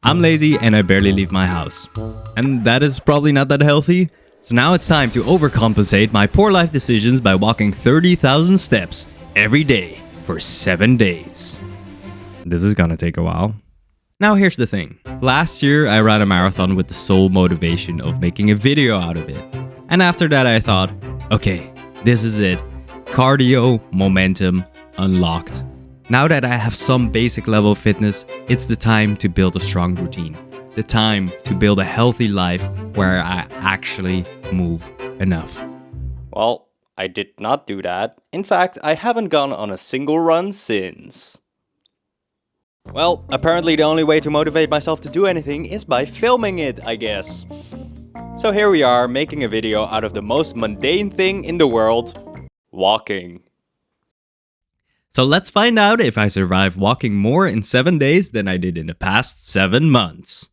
I'm lazy and I barely leave my house. And that is probably not that healthy. So now it's time to overcompensate my poor life decisions by walking 30,000 steps every day for 7 days. This is gonna take a while. Now here's the thing. Last year I ran a marathon with the sole motivation of making a video out of it. And after that I thought, okay, this is it. Cardio momentum unlocked. Now that I have some basic level of fitness, it's the time to build a strong routine. The time to build a healthy life where I actually move enough. Well, I did not do that. In fact, I haven't gone on a single run since. Well, apparently the only way to motivate myself to do anything is by filming it, I guess. So here we are, making a video out of the most mundane thing in the world, walking. So let's find out if I survive walking more in 7 days than I did in the past 7 months.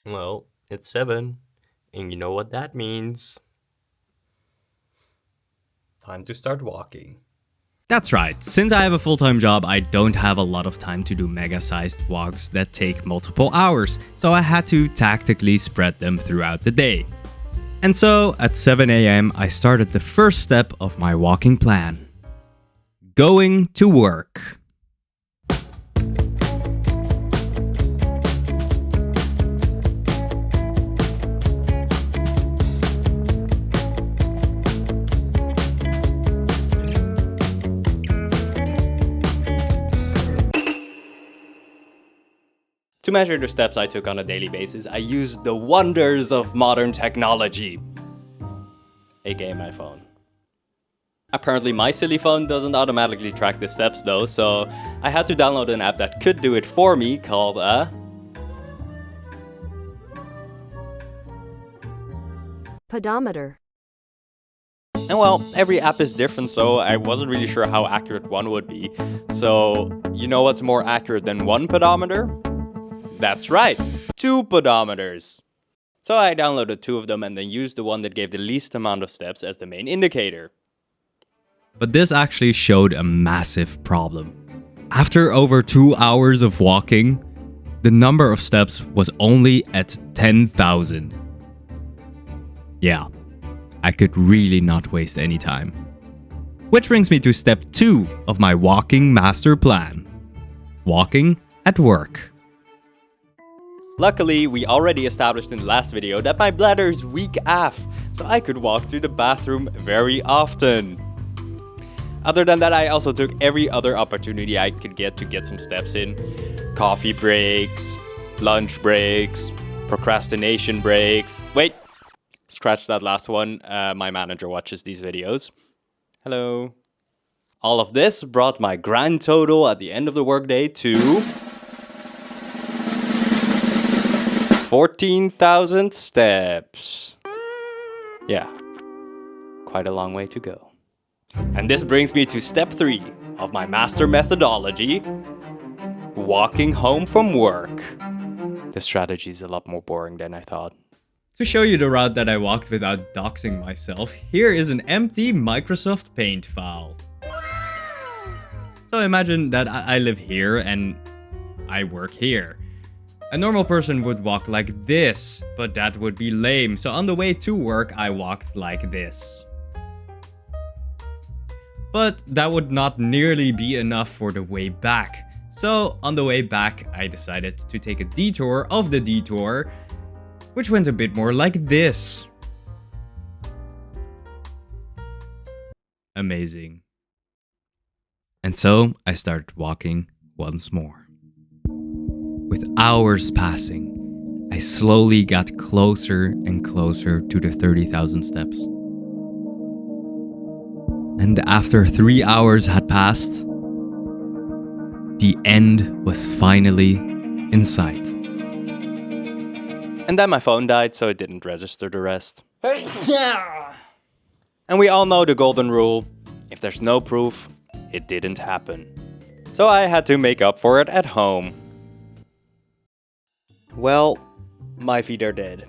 Well, it's 7, and you know what that means. Time to start walking. That's right, since I have a full-time job, I don't have a lot of time to do mega-sized walks that take multiple hours, so I had to tactically spread them throughout the day. And so, at 7 AM, I started the first step of my walking plan. Going to work. To measure the steps I took on a daily basis, I used the wonders of modern technology, aka my phone. Apparently my silly phone doesn't automatically track the steps though, so I had to download an app that could do it for me called Pedometer. And well, every app is different, so I wasn't really sure how accurate one would be. So, you know what's more accurate than one pedometer? That's right, 2 pedometers. So I downloaded 2 of them and then used the one that gave the least amount of steps as the main indicator. But this actually showed a massive problem. After over 2 hours of walking, the number of steps was only at 10,000. Yeah, I could really not waste any time. Which brings me to step 2 of my walking master plan. Walking at work. Luckily, we already established in the last video that my bladder is weak AF, so I could walk to the bathroom very often. Other than that, I also took every other opportunity I could get to get some steps in. Coffee breaks, lunch breaks, procrastination breaks. Wait, scratch that last one. My manager watches these videos. Hello. All of this brought my grand total at the end of the workday to 14,000 steps. Yeah, quite a long way to go. And this brings me to step 3 of my master methodology, walking home from work. The strategy is a lot more boring than I thought. To show you the route that I walked without doxing myself, here is an empty Microsoft Paint file. So imagine that I live here and I work here. A normal person would walk like this, but that would be lame. So on the way to work, I walked like this. But that would not nearly be enough for the way back. So on the way back, I decided to take a detour of the detour, which went a bit more like this. Amazing. And so I started walking once more. With hours passing, I slowly got closer and closer to the 30,000 steps. And after 3 hours had passed, the end was finally in sight. And then my phone died, so it didn't register the rest. And we all know the golden rule. If there's no proof, it didn't happen. So I had to make up for it at home. Well, my feet are dead.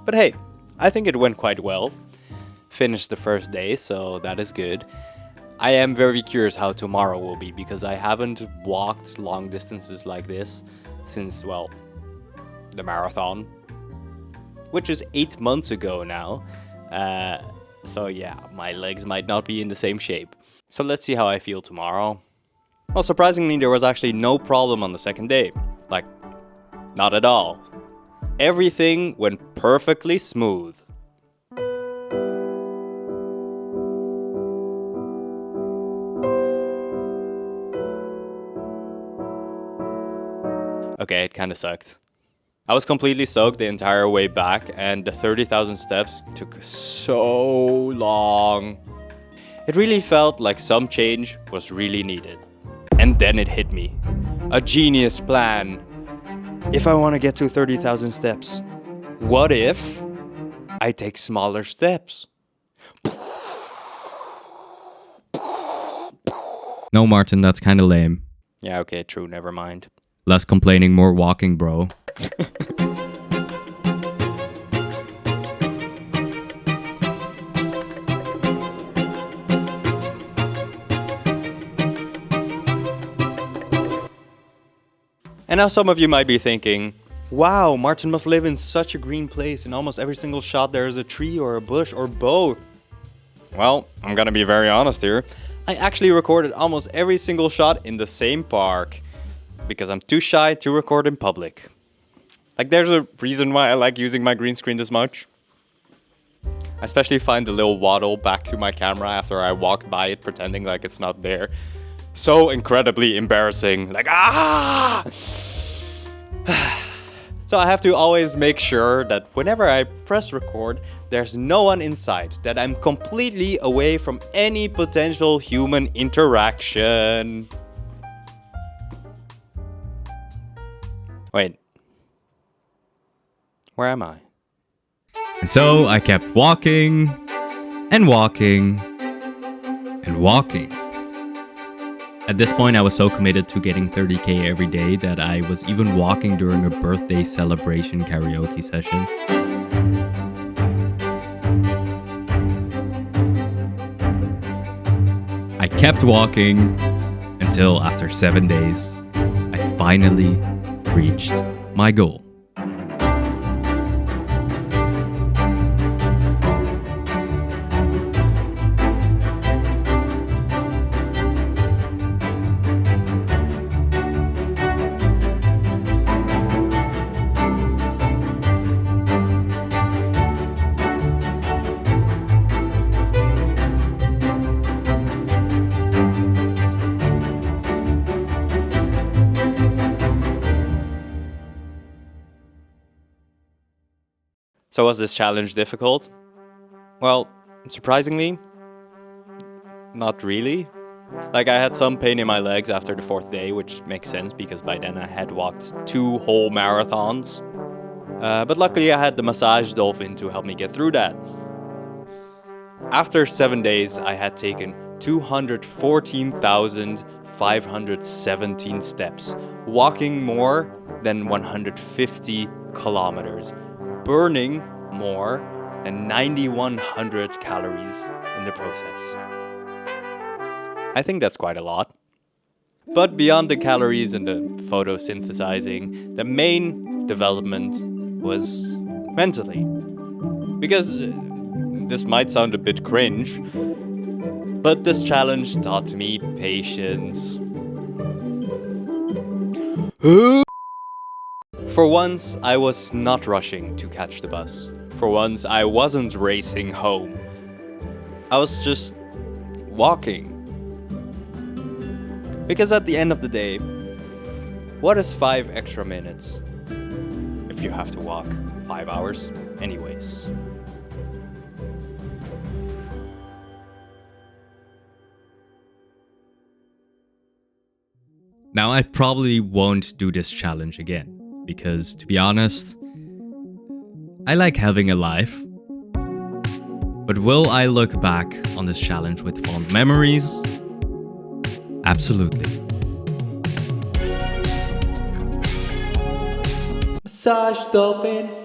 But hey, I think it went quite well. Finished the first day, so that is good. I am very curious how tomorrow will be because I haven't walked long distances like this since, well, the marathon, which is 8 months ago now. So yeah, my legs might not be in the same shape. So let's see how I feel tomorrow. Well, surprisingly, there was actually no problem on the second day. Like, not at all. Everything went perfectly smooth. Okay, it kinda sucked. I was completely soaked the entire way back, and the 30,000 steps took so long. It really felt like some change was really needed. And then it hit me. A genius plan. If I want to get to 30,000 steps, what if I take smaller steps? No, Martin, that's kinda lame. Yeah, okay, true, never mind. Less complaining, more walking, bro. And now some of you might be thinking, wow, Martin must live in such a green place. In almost every single shot there is a tree or a bush or both. Well, I'm gonna be very honest here. I actually recorded almost every single shot in the same park because I'm too shy to record in public. Like, there's a reason why I like using my green screen this much. I especially find the little waddle back to my camera after I walked by it pretending like it's not there so incredibly embarrassing. Like, ah! So I have to always make sure that whenever I press record, there's no one inside, that I'm completely away from any potential human interaction. Wait. Where am I? And so I kept walking and walking and walking. At this point, I was so committed to getting 30K every day that I was even walking during a birthday celebration karaoke session. I kept walking until after 7 days, I finally reached my goal. So was this challenge difficult? Well, surprisingly, not really. Like, I had some pain in my legs after the 4th day, which makes sense because by then I had walked 2 whole marathons. But luckily I had the massage dolphin to help me get through that. After 7 days, I had taken 214,517 steps, walking more than 150 kilometers, burning more than 9,100 calories in the process. I think that's quite a lot. But beyond the calories and the photosynthesizing, the main development was mentally. Because this might sound a bit cringe, but this challenge taught me patience. For once, I was not rushing to catch the bus. For once, I wasn't racing home. I was just walking. Because at the end of the day, what is 5 extra minutes if you have to walk 5 hours anyways? Now, I probably won't do this challenge again, because to be honest, I like having a life. But will I look back on this challenge with fond memories? Absolutely. Massage dolphin.